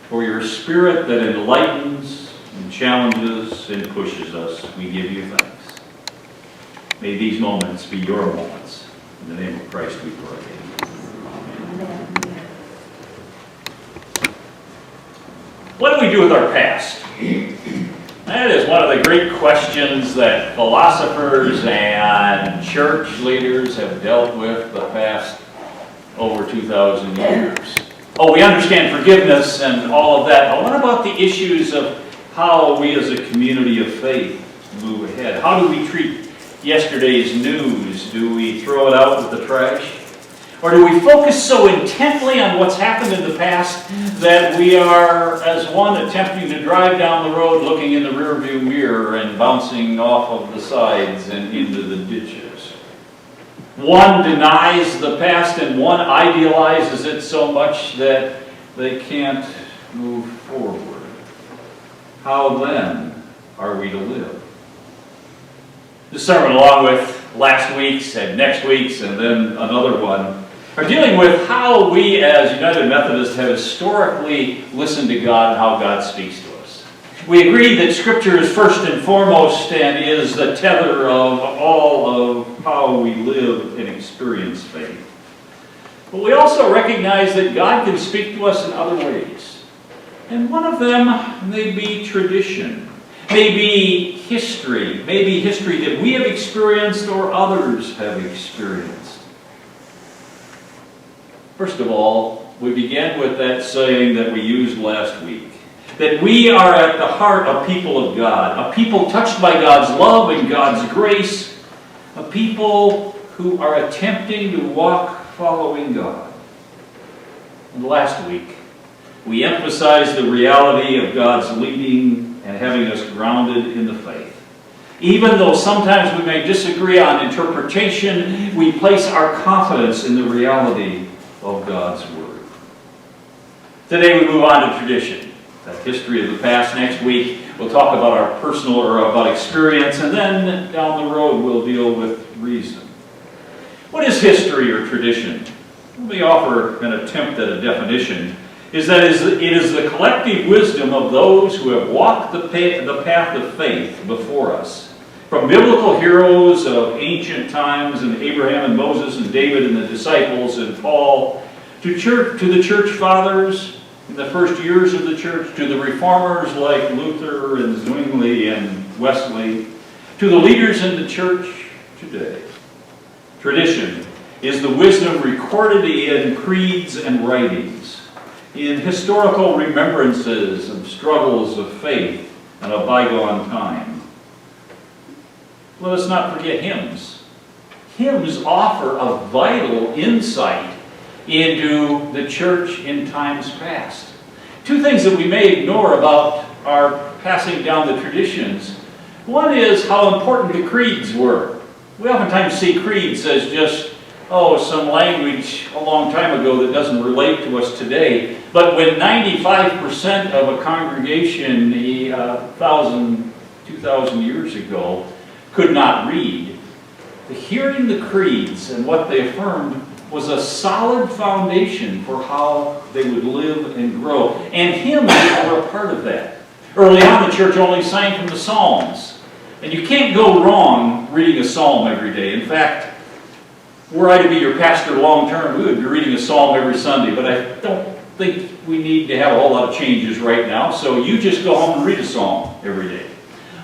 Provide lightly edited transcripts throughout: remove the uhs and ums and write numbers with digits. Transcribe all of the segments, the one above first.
For your Spirit that enlightens and challenges and pushes us, we give you thanks. May these moments be your moments. In the name of Christ we pray. Amen. What do we do with our past? That is one of the great questions that philosophers and church leaders have dealt with the past over 2,000 years. Oh, we understand forgiveness and all of that, but what about the issues of how we as a community of faith move ahead? How do we treat yesterday's news? Do we throw it out with the trash? Or do we focus so intently on what's happened in the past that we are, as one, attempting to drive down the road looking in the rearview mirror and bouncing off of the sides and into the ditches? One denies the past and one idealizes it so much that they can't move forward. How then are we to live? This sermon, along with last week's and next week's and then another one, are dealing with how we as United Methodists have historically listened to God and how God speaks to us. We agree that Scripture is first and foremost and is the tether of all of how we live and experience faith. But we also recognize that God can speak to us in other ways. And one of them may be tradition, may be history that we have experienced or others have experienced. First of all, we began with that saying that we used last week, that we are at the heart a people of God, a people touched by God's love and God's grace, a people who are attempting to walk following God. And last week, we emphasized the reality of God's leading and having us grounded in the faith. Even though sometimes we may disagree on interpretation, we place our confidence in the reality of God's Word. Today we move on to tradition, that history of the past. Next week we'll talk about our personal or about experience, and then down the road we'll deal with reason. What is history or tradition? Let me offer an attempt at a definition. It is the collective wisdom of those who have walked the path of faith before us. From biblical heroes of ancient times, and Abraham and Moses and David and the disciples and Paul, to the church fathers in the first years of the church, to the reformers like Luther and Zwingli and Wesley, to the leaders in the church today. Tradition is the wisdom recorded in creeds and writings, in historical remembrances of struggles of faith and a bygone time. Let us not forget hymns. Hymns offer a vital insight into the church in times past. Two things that we may ignore about our passing down the traditions. One is how important the creeds were. We oftentimes see creeds as just, some language a long time ago that doesn't relate to us today. But when 95% of a congregation 2,000 years ago could not read, hearing the creeds and what they affirmed was a solid foundation for how they would live and grow. And hymns were a part of that. Early on, the church only sang from the Psalms. And you can't go wrong reading a psalm every day. In fact, were I to be your pastor long term, we would be reading a psalm every Sunday. But I don't think we need to have a whole lot of changes right now. So you just go home and read a psalm every day.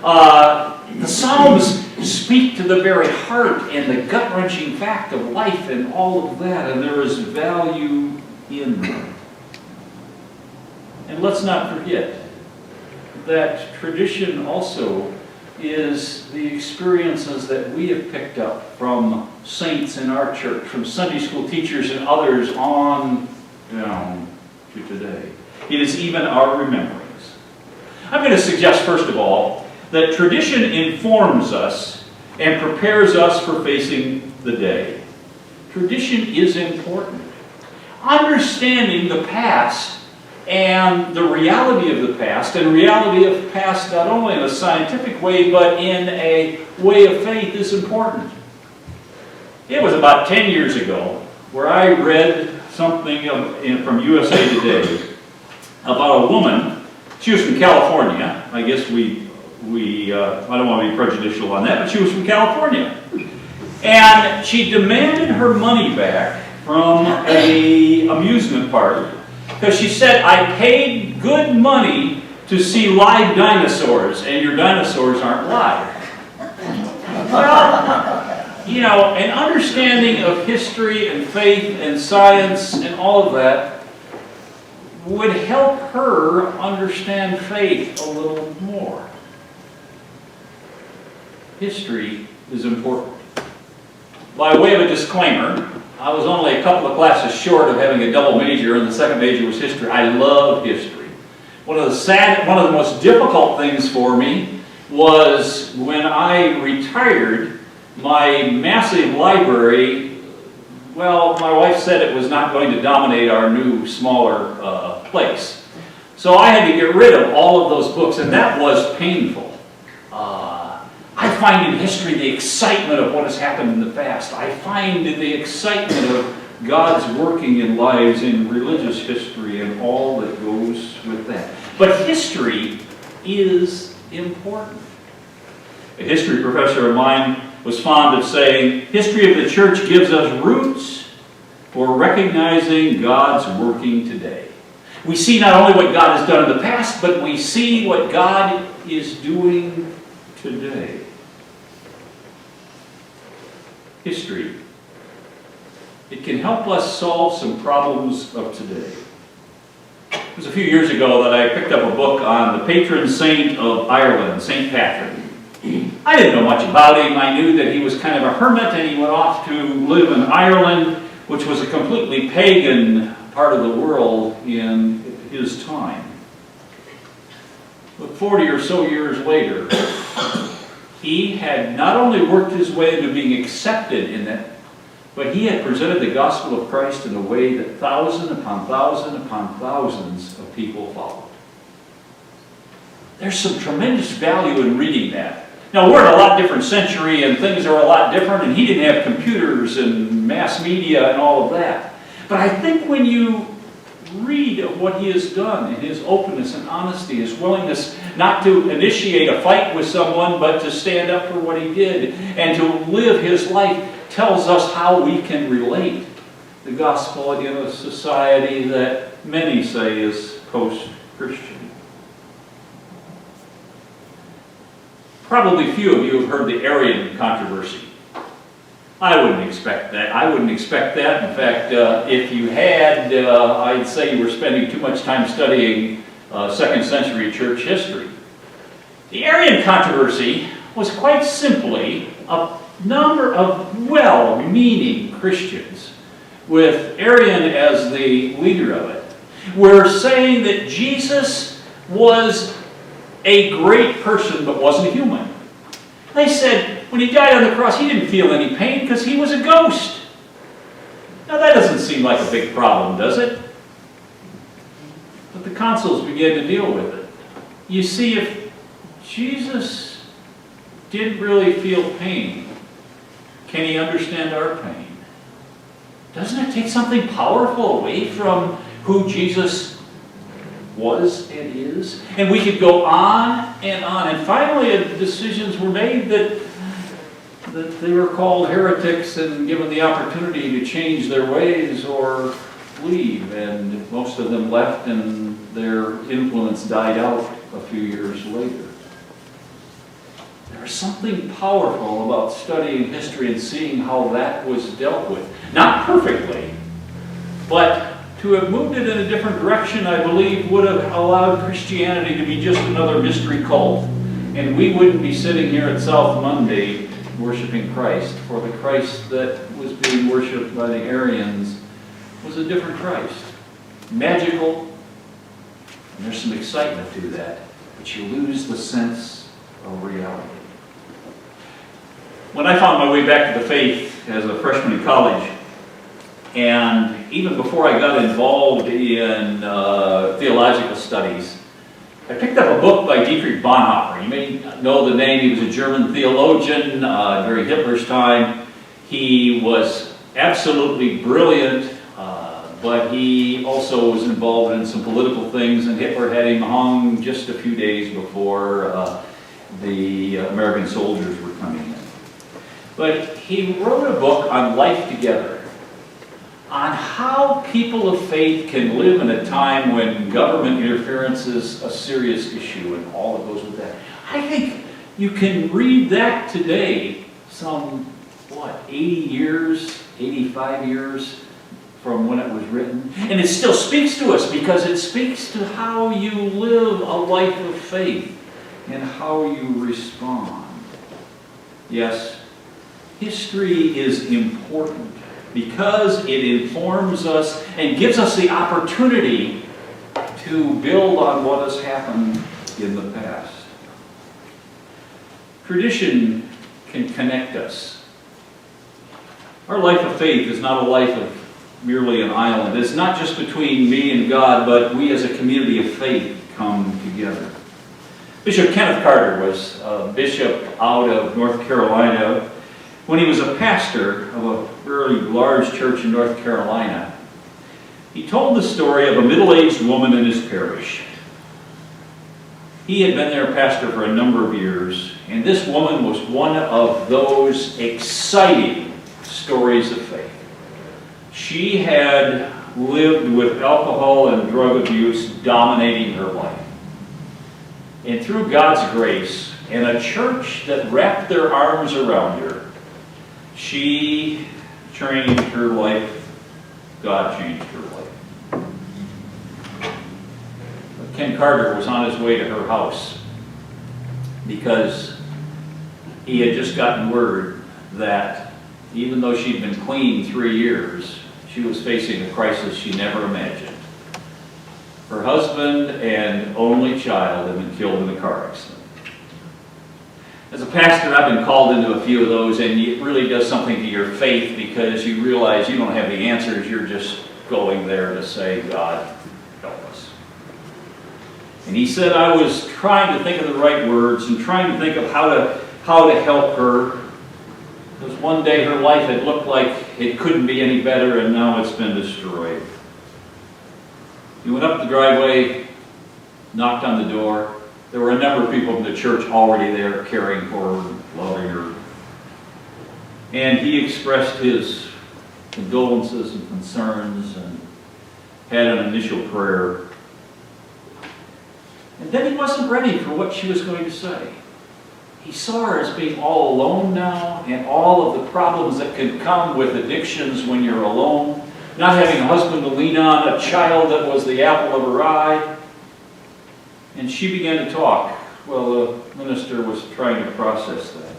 The Psalms speak to the very heart and the gut-wrenching fact of life and all of that, and there is value in them. And let's not forget that tradition also is the experiences that we have picked up from saints in our church, from Sunday school teachers and others on down to today. It is even our rememberings. I'm going to suggest, first of all, that tradition informs us and prepares us for facing the day. Tradition is important. Understanding the past and the reality of the past, and reality of the past not only in a scientific way, but in a way of faith is important. It was about 10 years ago where I read something from USA Today about a woman. She was from California. I guess I don't want to be prejudicial on that, but she was from California. And she demanded her money back from an amusement park because she said, I paid good money to see live dinosaurs, and your dinosaurs aren't live. Well, you know, an understanding of history and faith and science and all of that would help her understand faith a little more. History is important. By way of a disclaimer, I was only a couple of classes short of having a double major, and the second major was history. I love history. One of the most difficult things for me was when I retired, my massive library, well, my wife said it was not going to dominate our new, smaller place. So I had to get rid of all of those books, and that was painful. I find in history the excitement of what has happened in the past. I find the excitement of God's working in lives, in religious history, and all that goes with that. But history is important. A history professor of mine was fond of saying, history of the church gives us roots for recognizing God's working today. We see not only what God has done in the past, but we see what God is doing today. History. It can help us solve some problems of today. It was a few years ago that I picked up a book on the patron saint of Ireland, St. Patron. I didn't know much about him. I knew that he was kind of a hermit, and he went off to live in Ireland, which was a completely pagan part of the world in his time. But 40 or so years later, he had not only worked his way into being accepted in that, but he had presented the gospel of Christ in a way that thousand upon thousand upon thousands of people followed. There's some tremendous value in reading that. Now, we're in a lot different century, and things are a lot different, and he didn't have computers and mass media and all of that. But I think when you read of what he has done, and his openness and honesty, his willingness not to initiate a fight with someone, but to stand up for what he did, and to live his life, tells us how we can relate the gospel in a society that many say is post-Christian. Probably few of you have heard the Aryan Controversy. I wouldn't expect that. In fact, if you had, I'd say you were spending too much time studying second century church history. The Aryan Controversy was quite simply a number of well-meaning Christians, with Aryan as the leader of it, were saying that Jesus was a great person but wasn't human. They said when he died on the cross, he didn't feel any pain because he was a ghost. Now that doesn't seem like a big problem, does it? But the councils began to deal with it. You see, if Jesus didn't really feel pain, can he understand our pain? Doesn't it take something powerful away from who Jesus was and is? And we could go on. And finally, decisions were made that they were called heretics and given the opportunity to change their ways or leave. And most of them left, and their influence died out a few years later. There's something powerful about studying history and seeing how that was dealt with. Not perfectly, but to have moved it in a different direction, I believe, would have allowed Christianity to be just another mystery cult. And we wouldn't be sitting here at South Mundy worshiping Christ, for the Christ that was being worshipped by the Aryans was a different Christ. Magical, and there's some excitement to that, but you lose the sense of reality. When I found my way back to the faith as a freshman in college, and even before I got involved in theological studies, I picked up a book by Dietrich Bonhoeffer. You may know the name. He was a German theologian during Hitler's time. He was absolutely brilliant, but he also was involved in some political things, and Hitler had him hung just a few days before the American soldiers were coming in. But he wrote a book on life together, on how people of faith can live in a time when government interference is a serious issue and all that goes with that. I think you can read that today, some, 80 years, 85 years from when it was written. And it still speaks to us because it speaks to how you live a life of faith and how you respond. Yes, history is important because it informs us and gives us the opportunity to build on what has happened in the past. Tradition can connect us. Our life of faith is not a life of merely an island. It's not just between me and God, but we as a community of faith come together. Bishop Kenneth Carter was a bishop out of North Carolina. When he was a pastor of a very large church in North Carolina, he told the story of a middle-aged woman in his parish. He had been their pastor for a number of years, and this woman was one of those exciting stories of faith. She had lived with alcohol and drug abuse dominating her life. And through God's grace and a church that wrapped their arms around her, she changed her life. God changed her life. But Ken Carter was on his way to her house because he had just gotten word that even though she'd been clean 3 years, she was facing a crisis she never imagined. Her husband and only child had been killed in a car accident. As a pastor, I've been called into a few of those, and it really does something to your faith because you realize you don't have the answers. You're just going there to say, God, help us. And he said, I was trying to think of the right words and trying to think of how to help her. Because one day her life had looked like it couldn't be any better, and now it's been destroyed. He went up the driveway, knocked on the door. There were a number of people in the church already there caring for her, loving her. And he expressed his condolences and concerns and had an initial prayer. And then he wasn't ready for what she was going to say. He saw her as being all alone now and all of the problems that can come with addictions when you're alone. Not having a husband to lean on, a child that was the apple of her eye. And she began to talk. Well, the minister was trying to process that.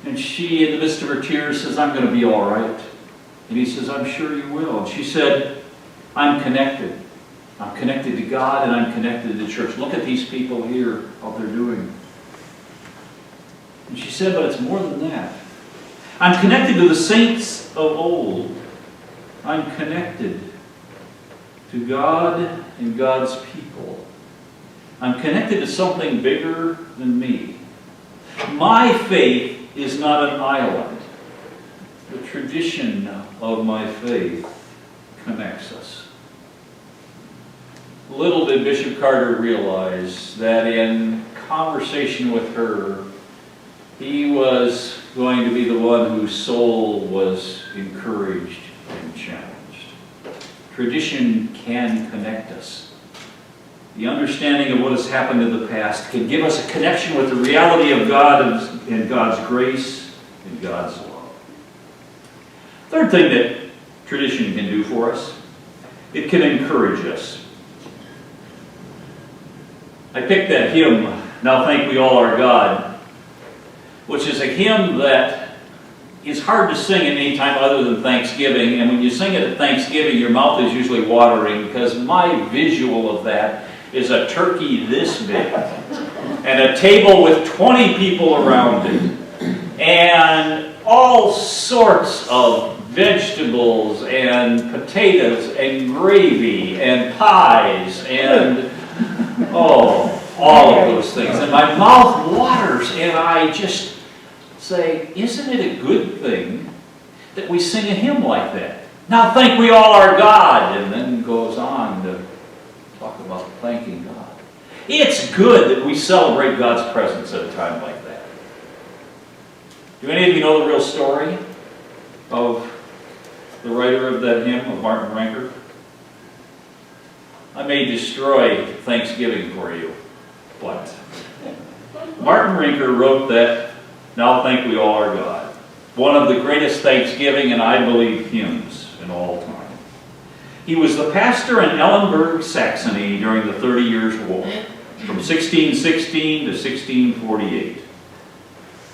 And she, in the midst of her tears, says, I'm going to be all right. And he says, I'm sure you will. And she said, I'm connected. I'm connected to God and I'm connected to the church. Look at these people here, what they're doing. And she said, but it's more than that. I'm connected to the saints of old. I'm connected to God and God's people. I'm connected to something bigger than me. My faith is not an island. The tradition of my faith connects us. Little did Bishop Carter realize that in conversation with her, he was going to be the one whose soul was encouraged and challenged. Tradition can connect us. The understanding of what has happened in the past can give us a connection with the reality of God and God's grace and God's love. Third thing that tradition can do for us, it can encourage us. I picked that hymn, Now Thank We All Our God, which is a hymn that is hard to sing at any time other than Thanksgiving. And when you sing it at Thanksgiving, your mouth is usually watering because my visual of that is a turkey this big and a table with 20 people around it and all sorts of vegetables and potatoes and gravy and pies and all of those things. And my mouth waters and I just say, isn't it a good thing that we sing a hymn like that? Now thank we all our God, and then goes on to talk about thanking God. It's good that we celebrate God's presence at a time like that. Do any of you know the real story of the writer of that hymn, of Martin Ranker? I may destroy Thanksgiving for you, but Martin Ranker wrote that, Now Thank We All Our God, one of the greatest Thanksgiving and I believe hymns in all time. He was the pastor in Ellenburg, Saxony during the 30 Years' War, from 1616 to 1648.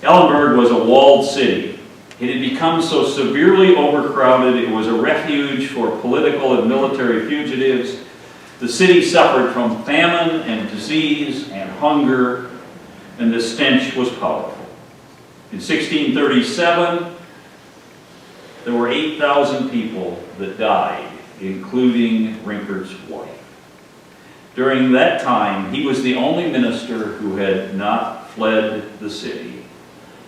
Ellenburg was a walled city. It had become so severely overcrowded it was a refuge for political and military fugitives. The city suffered from famine and disease and hunger, and the stench was powerful. In 1637, there were 8,000 people that died, including Rinker's wife. During that time, he was the only minister who had not fled the city.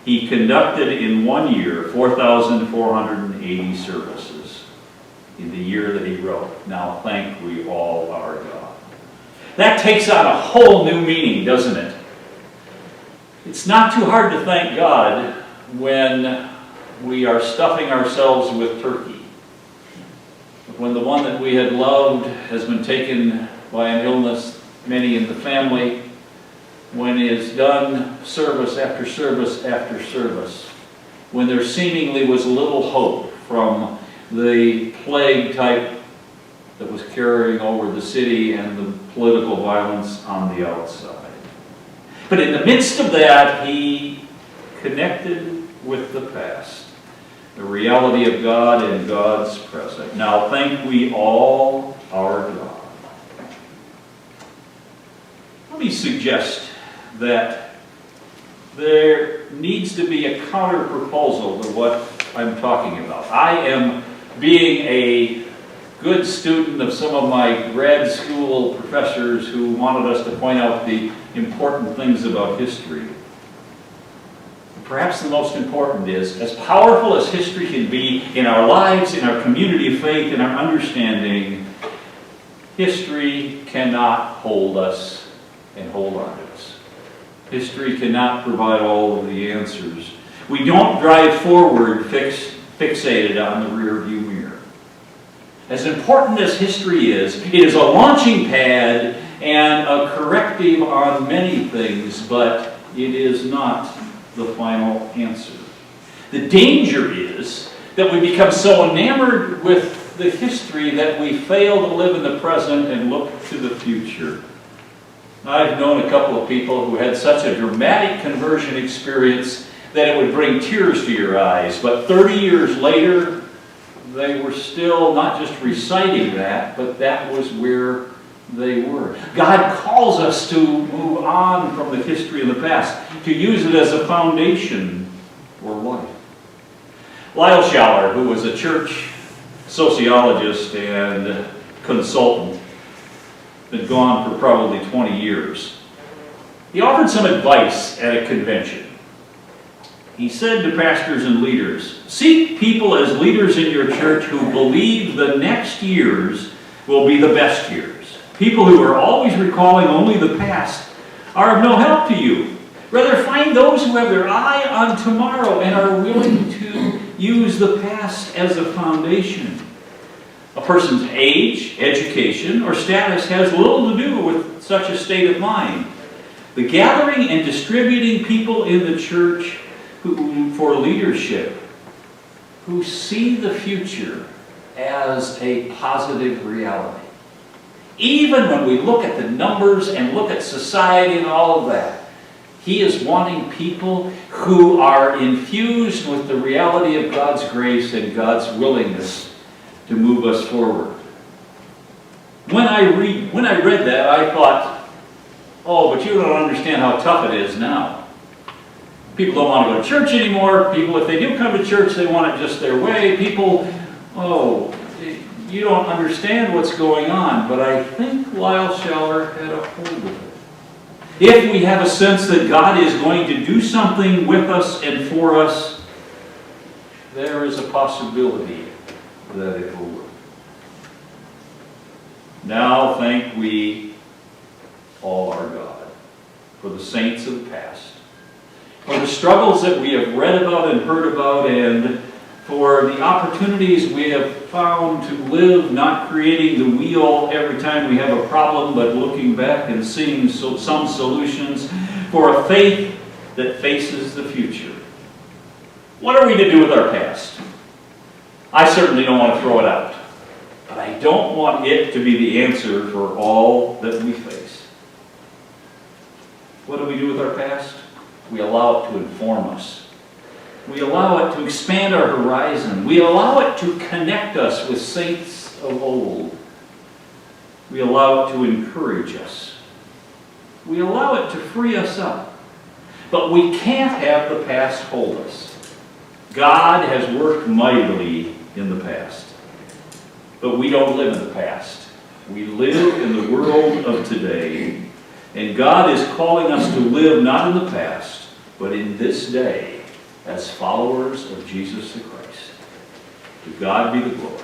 He conducted in 1 year 4,480 services in the year that he wrote, Now Thank We All Our God. That takes on a whole new meaning, doesn't it? It's not too hard to thank God when we are stuffing ourselves with turkey. When the one that we had loved has been taken by an illness, many in the family, when it is done service after service after service, when there seemingly was little hope from the plague type that was carrying over the city and the political violence on the outside. But in the midst of that, he connected with the past, the reality of God and God's present. Now thank we all our God. Let me suggest that there needs to be a counter proposal to what I'm talking about. I am being a good student of some of my grad school professors who wanted us to point out the important things about history. Perhaps the most important is, as powerful as history can be in our lives, in our community of faith, in our understanding, history cannot hold us and hold on to us. History cannot provide all of the answers. We don't drive forward fixated on the rear view mirror. As important as history is, it is a launching pad and a corrective on many things, but it is not the final answer. The danger is that we become so enamored with the history that we fail to live in the present and look to the future. I've known a couple of people who had such a dramatic conversion experience that it would bring tears to your eyes, but 30 years later, they were still not just reciting that, but that was where they were. God calls us to move on from the history of the past, to use it as a foundation for life. Lyle Schaller, who was a church sociologist and consultant, been gone for probably 20 years. He offered some advice at a convention. He said to pastors and leaders, seek people as leaders in your church who believe the next years will be the best years. People who are always recalling only the past are of no help to you. Rather, find those who have their eye on tomorrow and are willing to use the past as a foundation. A person's age, education, or status has little to do with such a state of mind. The gathering and distributing people in the church for leadership who see the future as a positive reality. Even when we look at the numbers and look at society and all of that, he is wanting people who are infused with the reality of God's grace and God's willingness to move us forward. When I read that, I thought, oh, but you don't understand how tough it is now. People don't want to go to church anymore. People, if they do come to church, they want it just their way. People, oh, you don't understand what's going on. But I think Lyle Schaller had a hold of it. If we have a sense that God is going to do something with us and for us, there is a possibility that it will work. Now thank we all our God for the saints of the past, for the struggles that we have read about and heard about, and for the opportunities we have found to live, not creating the wheel every time we have a problem, but looking back and seeing some solutions, for a faith that faces the future. What are we to do with our past? I certainly don't want to throw it out, but I don't want it to be the answer for all that we face. What do we do with our past? We allow it to inform us. We allow it to expand our horizon. We allow it to connect us with saints of old. We allow it to encourage us. We allow it to free us up. But we can't have the past hold us. God has worked mightily in the past. But we don't live in the past. We live in the world of today. And God is calling us to live not in the past, but in this day, as followers of Jesus the Christ. To God be the glory.